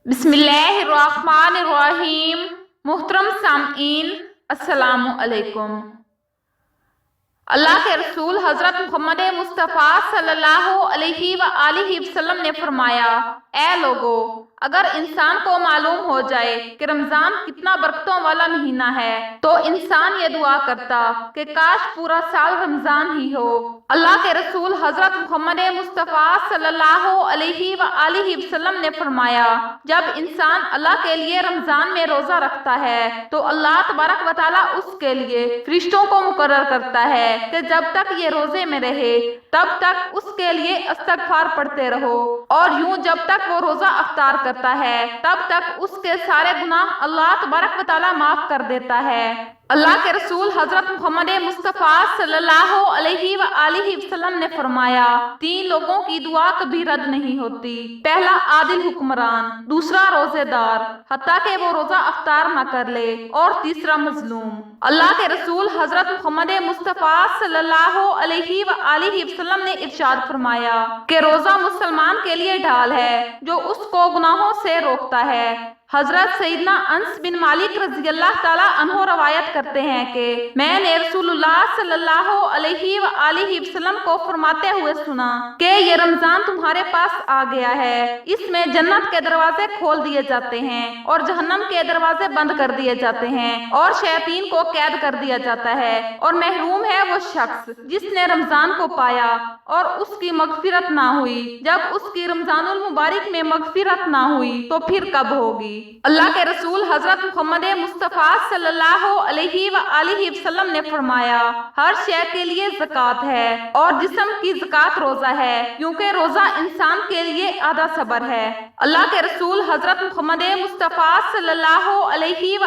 बिस्मिल्लाहिर्रहमानिर्रहीम। मुहतरम सामईन, अस्सलामु अलैकुम। अल्लाह के रसूल हजरत मोहम्मद मुस्तफ़ा सल्लल्लाहु अलैहि वसल्लम ने फरमाया, ऐ लोगो, अगर इंसान को मालूम हो जाए कि रमजान कितना बरकतों वाला महीना है तो इंसान ये दुआ करता कि काश पूरा साल रमजान ही हो। अल्लाह के रसूल हजरत मोहम्मद मुस्तफ़ा सल्लल्लाहु अलैहि वसल्लम ने फरमाया, जब इंसान अल्लाह के लिए रमजान में रोजा रखता है तो अल्लाह तबारक व तआला उसके लिए फरिश्तों को मुकर्रर करता है कि जब तक ये रोजे में रहे तब तक उसके लिए इस्तगफार पढ़ते रहो, और यूं जब तक वो रोजा अफ्तार करता है तब तक उसके सारे गुनाह अल्लाह तबारक व तआला माफ कर देता है। अल्लाह के रसूल हजरत मोहम्मद मुस्तफ़ा सल्लल्लाहु अलैहि वसल्लम ने फरमाया, 3 लोगों की दुआ कभी रद्द नहीं होती। पहला आदिल हुक्मरान, दूसरा रोजेदार हत्ता कि वो रोजा अफ्तार न कर ले, और तीसरा मजलूम। अल्लाह के रसूल हजरत मोहम्मद मुस्तफ़ा सल्लल्लाहु अलैहि वसल्लम ने इरशाद फरमाया कि रोजा मुसलमान के लिए ढाल है जो उसको गुनाहों से रोकता है। हजरत सईदना अनस बिन मालिक रज़ी अल्लाह ताला अन्हो रवायत करते हैं कि मैंने रसूलुल्लाह सल्लल्लाहु अलैहि वसल्लम को फरमाते हुए सुना कि ये रमजान तुम्हारे पास आ गया है, इसमें जन्नत के दरवाजे खोल दिए जाते हैं और जहन्नम के दरवाजे बंद कर दिए जाते हैं और शैतान को कैद कर दिया जाता है, और महरूम है वो शख्स जिसने रमजान को पाया और उसकी मगफिरत ना हुई। जब उसकी रमजानुल मुबारक में मगफिरत ना हुई तो फिर कब होगी। अल्लाह के रसूल हजरत मोहम्मद मुस्तफ़ा सल्लल्लाहु अलैहि वसल्लम ने फरमाया, हर शय के लिए ज़कात है और जिस्म की ज़कात रोजा है, क्योंकि रोजा इंसान के लिए आधा सबर है। अल्लाह के रसूल हजरत मोहम्मद मुस्तफ़ा सल्लल्लाहु अलैहि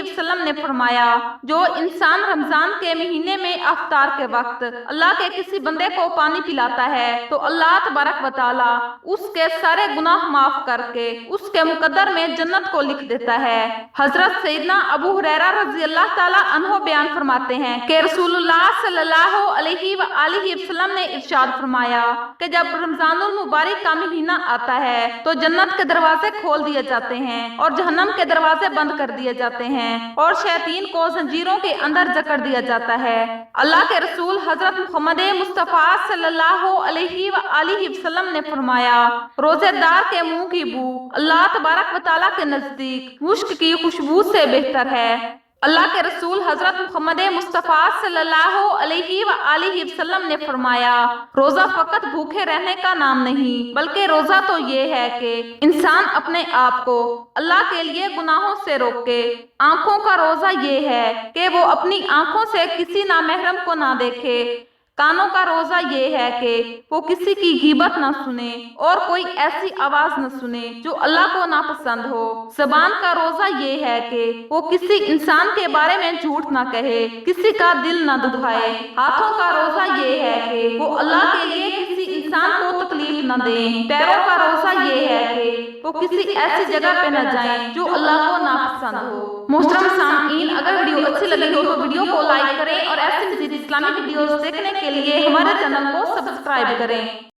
वसल्लम ने फरमाया, जो इंसान रमजान के महीने में अफ्तार के वक्त अल्लाह के किसी बंदे को पानी पिलाता है तो अल्लाह तबारक व तआला उसके सारे गुनाह माफ करके उसके मुकद्दर में जन्नत को लिख देता है। हजरत सईदना अबू हुरैरा रज़ी अल्लाह ताला अन्हो बयान फरमाते हैं कि रसूलुल्लाह सल्लल्लाहु अलैहि वसल्लम ने इरशाद फरमाया कि जब रमजानुल मुबारक का महीना आता है तो जन्नत के दरवाजे खोल दिए जाते हैं और जहन्नम के दरवाजे बंद कर दिए जाते हैं और शैतान को जंजीरों के अंदर जकड़ दिया जाता है। अल्लाह के रसूल हजरत मोहम्मद मुस्तफ़ा सल्लल्लाहु अलैहि वसल्लम ने फरमाया, रोजेदार के मुंह की बू अल्लाह तबारक व तआला के नजदीक मुश्क की खुशबू से बेहतर है। अल्लाह के रसूल हजरत मोहम्मद मुस्तफ़ा सल्लल्लाहु अलैहि वसल्लम ने फरमाया, रोजा फकत भूखे रहने का नाम नहीं, बल्कि रोजा तो ये है कि इंसान अपने आप को अल्लाह के लिए गुनाहों से रोके। आंखों का रोजा ये है कि वो अपनी आंखों से किसी नामहरम को ना देखे। कानों का रोजा ये है कि वो किसी की गीबत न सुने और कोई ऐसी आवाज न सुने जो अल्लाह को नापसंद हो। ज़बान का रोजा ये है कि वो किसी इंसान के बारे में झूठ न कहे, किसी का दिल न दुखाए। हाथों का रोजा ये है कि वो अल्लाह के लिए किसी इंसान को तकलीफ न दे। पैरों का रोजा ये है कि वो किसी ऐसी जगह पे न जाए जो अल्लाह को नापसंद हो। मोहतरम सामईन, अगर वीडियो अच्छी लगी हो तो वीडियो को लाइक करें और ऐसे मज़ीद इस्लामिक वीडियोस देखने के लिए हमारे चैनल को सब्सक्राइब करें।